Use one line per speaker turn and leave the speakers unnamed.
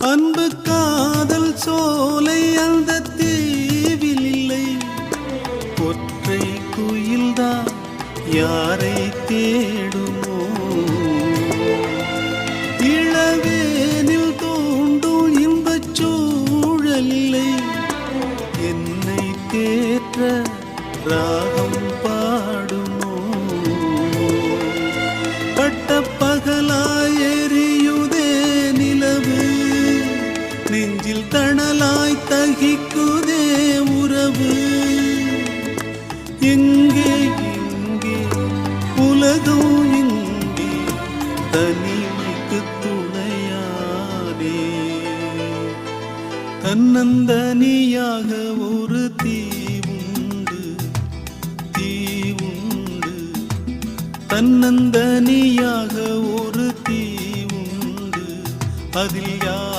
அன்பு காதல் சோலை அந்த தீவில் இல்லை. ஒற்றை குயில்தான் யாரை தேடுமோ? இளவேனில் தோண்டும் இன்பச் சூழல் இல்லை. என்னை தேற்ற ராகம் பாடுமோ? பட்டப்பகலாய் எரியுதே நிலவு, நெஞ்சில் தணலாய் தகிக்குதே உறவு. எங்கே எங்கே உலகம், எங்கே தனிமைக்கு துணையானே? தன்னந்தனியாக ஒரு தீவுண்டு, தீவுண்டு. தன்னந்தனியாக ஒரு தீவுண்டு, அதில் யார்